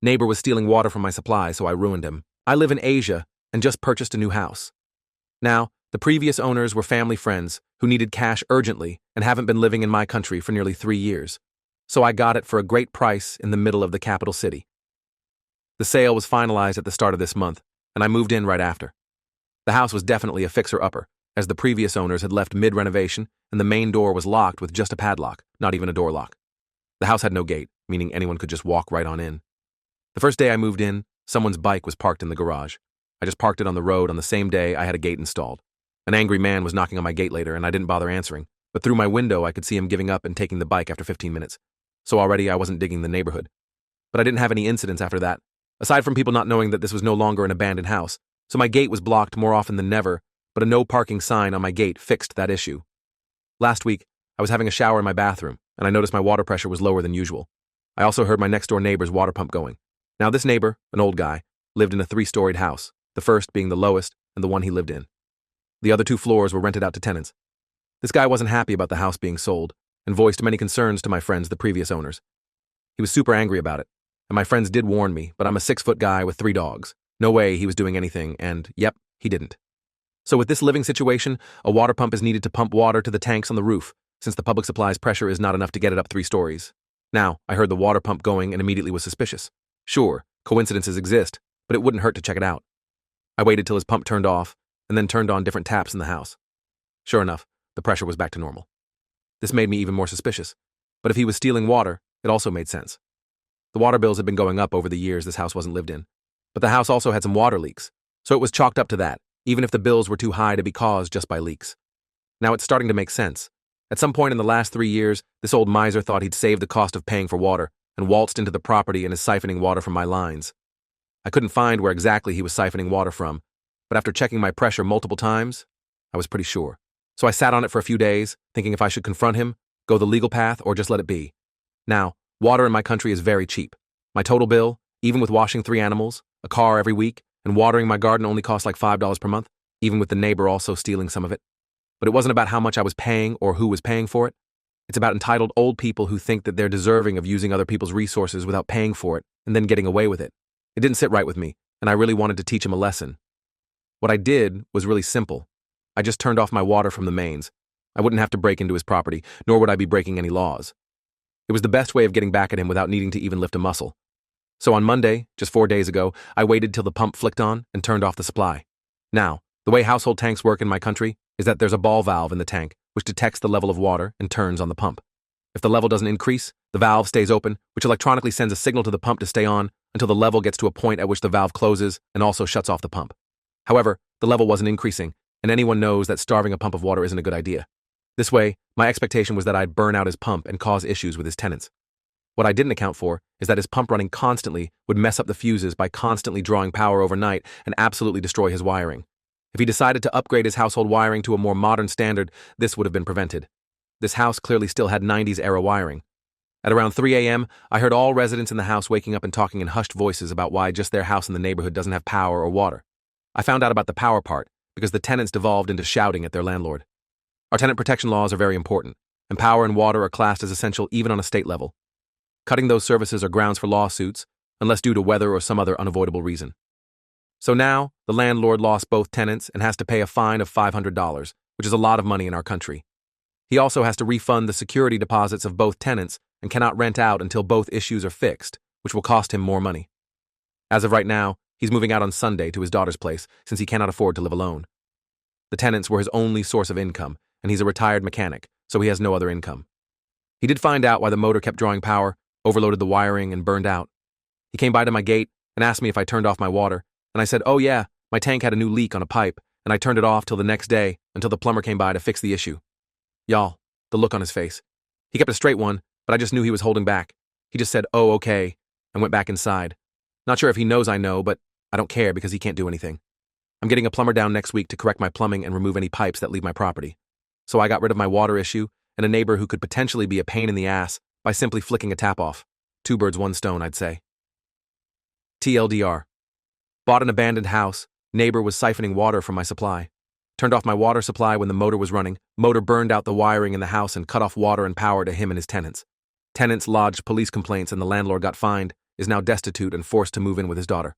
Neighbor was stealing water from my supply, so I ruined him. I live in Asia and just purchased a new house. Now, the previous owners were family friends who needed cash urgently and haven't been living in my country for nearly 3 years. So I got it for a great price in the middle of the capital city. The sale was finalized at the start of this month, and I moved in right after. The house was definitely a fixer-upper, as the previous owners had left mid-renovation and the main door was locked with just a padlock, not even a door lock. The house had no gate, meaning anyone could just walk right on in. The first day I moved in, someone's bike was parked in the garage. I just parked it on the road on the same day I had a gate installed. An angry man was knocking on my gate later, and I didn't bother answering, but through my window I could see him giving up and taking the bike after 15 minutes. So already I wasn't digging the neighborhood. But I didn't have any incidents after that, aside from people not knowing that this was no longer an abandoned house, so my gate was blocked more often than never, but a no parking sign on my gate fixed that issue. Last week, I was having a shower in my bathroom, and I noticed my water pressure was lower than usual. I also heard my next-door neighbor's water pump going. Now this neighbor, an old guy, lived in a 3-storied house, the first being the lowest and the one he lived in. The other 2 floors were rented out to tenants. This guy wasn't happy about the house being sold and voiced many concerns to my friends, the previous owners. He was super angry about it, and my friends did warn me, but I'm a 6-foot guy with 3 dogs. No way he was doing anything, and yep, he didn't. So with this living situation, a water pump is needed to pump water to the tanks on the roof, since the public supply's pressure is not enough to get it up 3 stories. Now, I heard the water pump going and immediately was suspicious. Sure, coincidences exist, but it wouldn't hurt to check it out. I waited till his pump turned off, and then turned on different taps in the house. Sure enough, the pressure was back to normal. This made me even more suspicious, but if he was stealing water, it also made sense. The water bills had been going up over the years this house wasn't lived in, but the house also had some water leaks, so it was chalked up to that, even if the bills were too high to be caused just by leaks. Now it's starting to make sense. At some point in the last 3 years, this old miser thought he'd save the cost of paying for water and waltzed into the property and is siphoning water from my lines. I couldn't find where exactly he was siphoning water from, but after checking my pressure multiple times, I was pretty sure. So I sat on it for a few days, thinking if I should confront him, go the legal path, or just let it be. Now, water in my country is very cheap. My total bill, even with washing 3 animals, a car every week, and watering my garden only costs like $5 per month, even with the neighbor also stealing some of it. But it wasn't about how much I was paying or who was paying for it. It's about entitled old people who think that they're deserving of using other people's resources without paying for it and then getting away with it. It didn't sit right with me, and I really wanted to teach him a lesson. What I did was really simple. I just turned off my water from the mains. I wouldn't have to break into his property, nor would I be breaking any laws. It was the best way of getting back at him without needing to even lift a muscle. So on Monday, just 4 days ago, I waited till the pump flicked on and turned off the supply. Now, the way household tanks work in my country is that there's a ball valve in the tank which detects the level of water and turns on the pump. If the level doesn't increase, the valve stays open, which electronically sends a signal to the pump to stay on until the level gets to a point at which the valve closes and also shuts off the pump. However, the level wasn't increasing, and anyone knows that starving a pump of water isn't a good idea. This way, my expectation was that I'd burn out his pump and cause issues with his tenants. What I didn't account for is that his pump running constantly would mess up the fuses by constantly drawing power overnight and absolutely destroy his wiring. If he decided to upgrade his household wiring to a more modern standard, this would have been prevented. This house clearly still had 90s-era wiring. At around 3 a.m., I heard all residents in the house waking up and talking in hushed voices about why just their house in the neighborhood doesn't have power or water. I found out about the power part because the tenants devolved into shouting at their landlord. Our tenant protection laws are very important, and power and water are classed as essential even on a state level. Cutting those services are grounds for lawsuits, unless due to weather or some other unavoidable reason. So now, the landlord lost both tenants and has to pay a fine of $500, which is a lot of money in our country. He also has to refund the security deposits of both tenants and cannot rent out until both issues are fixed, which will cost him more money. As of right now, he's moving out on Sunday to his daughter's place since he cannot afford to live alone. The tenants were his only source of income, and he's a retired mechanic, so he has no other income. He did find out why the motor kept drawing power, overloaded the wiring, and burned out. He came by to my gate and asked me if I turned off my water, and I said, oh yeah, my tank had a new leak on a pipe, and I turned it off till the next day until the plumber came by to fix the issue. Y'all, the look on his face. He kept a straight one, but I just knew he was holding back. He just said, oh, okay, and went back inside. Not sure if he knows I know, but I don't care because he can't do anything. I'm getting a plumber down next week to correct my plumbing and remove any pipes that leave my property. So I got rid of my water issue and a neighbor who could potentially be a pain in the ass by simply flicking a tap off. 2 birds, 1 stone, I'd say. TLDR. Bought an abandoned house. Neighbor was siphoning water from my supply. Turned off my water supply when the motor was running. Motor burned out the wiring in the house and cut off water and power to him and his tenants. Tenants lodged police complaints and the landlord got fined. is now destitute and forced to move in with his daughter.